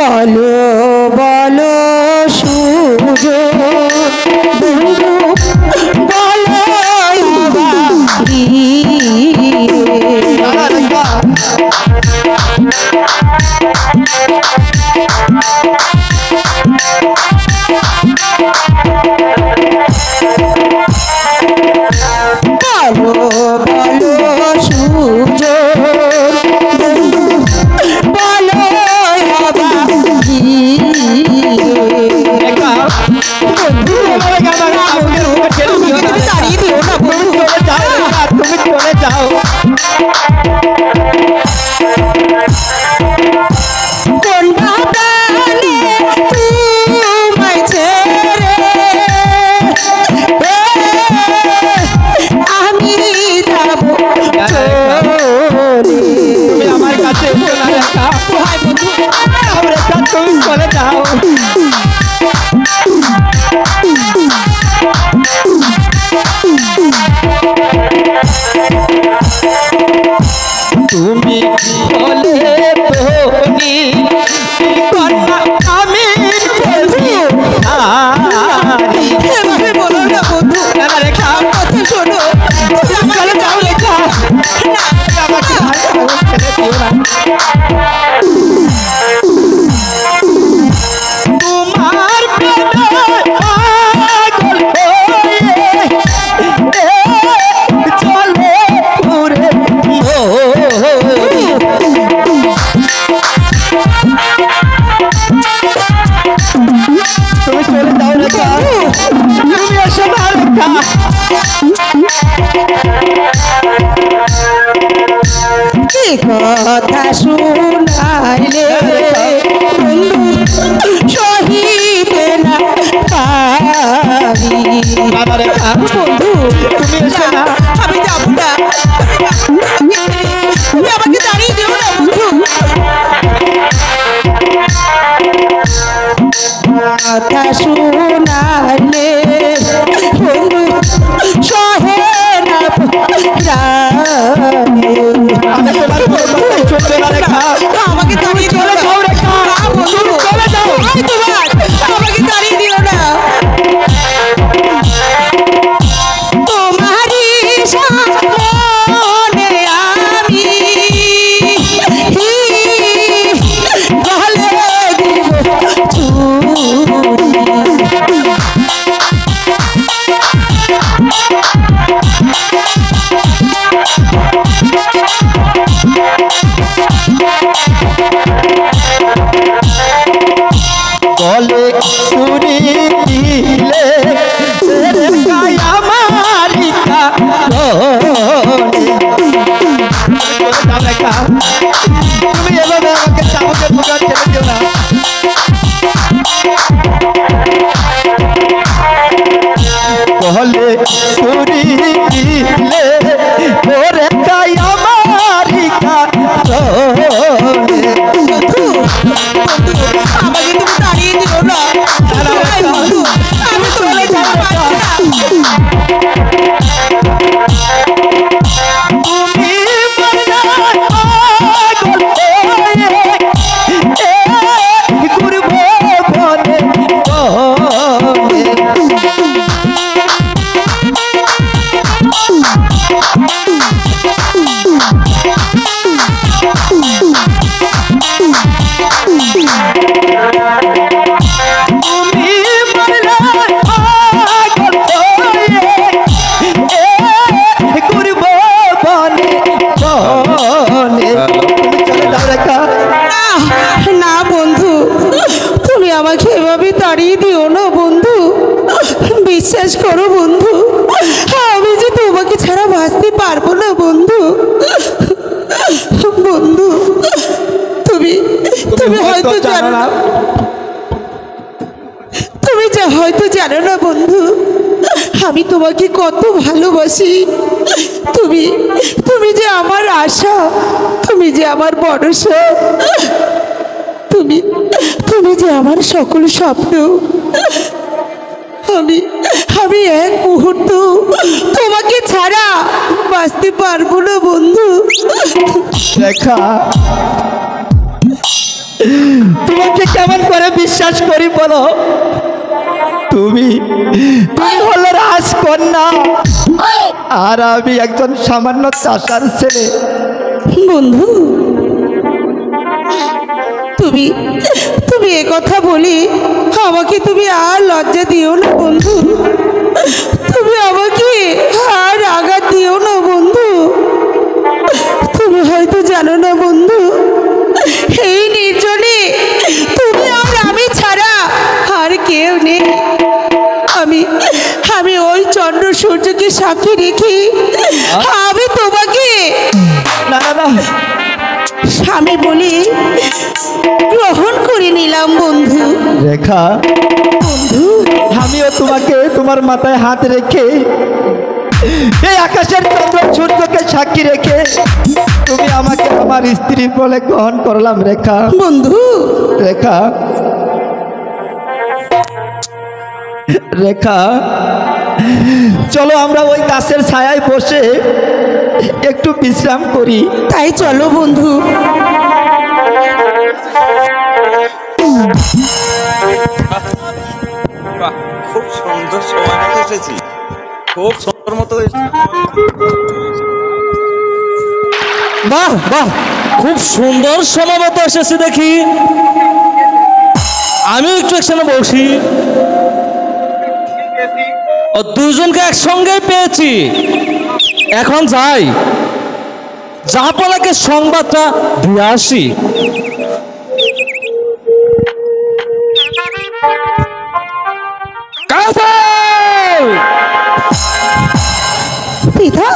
বলো বলো সূর্য বন্ধু বলো বলো বলো সূর্য তুমি বলে বলি আমি এভাবে বলো না বন্ধু, রেখা কথা শোনো, চলে যাও রেখা। তোমার চলে পুরে তুমি চলে যাও রেখা, তুমি এসো না রেখা। কি কথা শুনাইলে বন্ধু সহিতে না পারি। বন্ধু তুমি এসো না, আমি যাবো না, তুমি আমাকে দাঁড়িয়ে দিও না বন্ধু। কথা শুনাইলে বন্ধু সহে না আমাকে দাঁড়িয়ে দিও না বন্ধু, আমাকে দাঁড়িয়ে দিও না। তোমারই সামনে আমি গলে দিব বলে সুরি দিলে মারিকা তুমি এভাবে আমাকে চামচের দোকান ছেড়ে দিও না। বলে সুরি দিলে ওরে মারিকা আমাকে তুমি দাঁড়িয়ে দিও না বন্ধু, আমি চলে যাবো না। না বন্ধু, তুমি আমাকে এভাবে তাড়িয়ে দিও না বন্ধু, বিশ্বাস করো বন্ধু, আমি যে তোমাকে ছাড়া বাঁচতে পারবো না বন্ধু। বন্ধু তুমি তুমি হয়তো জানো না, তুমি হয়তো জানো না বন্ধু, আমি তোমাকে কত ভালোবাসি। তুমি তুমি যে আমার আশা, তুমি যে আমার ভরসা, তুমি তুমি যে আমার সকল স্বপ্ন। আমি আমি এক মুহূর্ত তোমাকে ছাড়া বাঁচতে পারবো না বন্ধু। রেখা, তোমাকে কেমন করে বিশ্বাস করি বলো? তুমি তুমি হলো রাজকন্যা, আর আমি একজন সামান্য চাষার ছেলে। বন্ধু, তুমি তুমি এ কথা বলি আমাকে তুমি আর লজ্জা দিও না বন্ধু। তুমি আমাকে আর আঘাত দিও না বন্ধু। তুমি হয়তো জানো না বন্ধু, এই নির্জনে তুমি আর আমি ছাড়া আর কেউ নেই। আমি আমি ওই চন্দ্র সূর্যকে সাক্ষী রেখে আমি তোমাকে না না না, স্বামী বলে গ্রহণ করে নিলাম বন্ধু। রেখা, বন্ধু, আমিও তোমাকে তোমার মাথায় হাত রেখে এই আকাশের চন্দ্র সূর্যকে সাক্ষী রেখে তুমি আমাকে আমার স্ত্রী বলে গ্রহণ করলাম। রেখা, বন্ধু, রেখা, রেখা, চলো আমরা ওই গাছের ছায়ায় বসে একটু বিশ্রাম করি। তাই চলো বন্ধু। বাহ, খুব সুন্দর সময় মতো এসেছি, খুব সুন্দর মতো বাহ বাহ, খুব সুন্দর সময় মতো এসেছি দেখি। আমি একটু একসাথে বসি। ও দুজনকে একসঙ্গে পেয়েছি। এখন যাই, জাহাপনাকে সংবাদটা দিয়ে আসি। কাউসার! পিতা,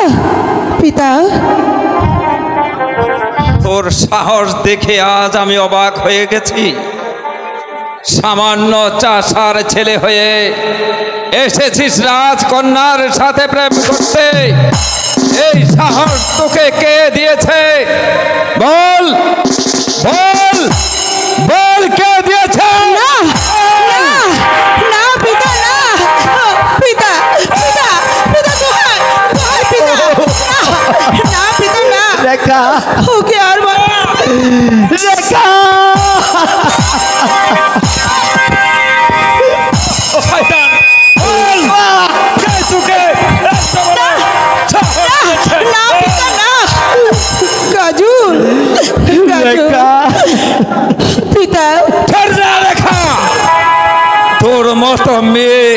পিতা, তোর সাহস দেখে আজ আমি অবাক হয়ে গেছি। সামান্য চাষার ছেলে হয়ে এসেছিস রাজকন্যার সাথে প্রেম করতে। এই সাহস তোকে কে দিয়েছে? বল বল বল, কে দিয়েছে? না, না, না পিতা, না, পিতা, পিতা, পিতা, দোহাই, দোহাই পিতা, না, না পিতা, না, রেখা, ওকে আর রেখা, ও শয়তান, বল, কে তোকে রাস্তা বলা সাহস দিয়েছে? না পিতা, না, কাজল, কাজল, রেখা, পিতা, ছাড় না রেখা। তোর মতো মেয়ে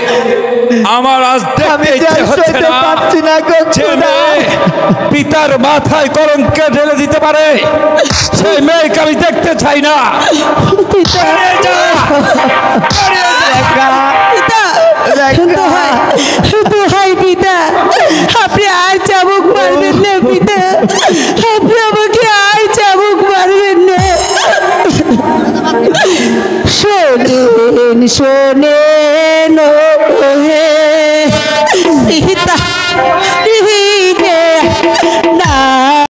আমার আজ আমি দেখতে যে আর ইচ্ছে হচ্ছে সইতে না। পারছি না গো যে খোদা। মেয়ে পিতার মাথায় কলঙ্কে ঢেলে দিতে পারে, সেই মেয়েকে আমি দেখতে চাই না। পিতা, বেরিয়ে যা, বেরিয়ে যা। রেখা, পিতা, রেখা। দোহাই, দোহাই পিতা, আপনি আর চাবুক মারবেন না পিতা, আপনি আমাকে আর চাবুক মারবেন না। শোনেন, শোনেন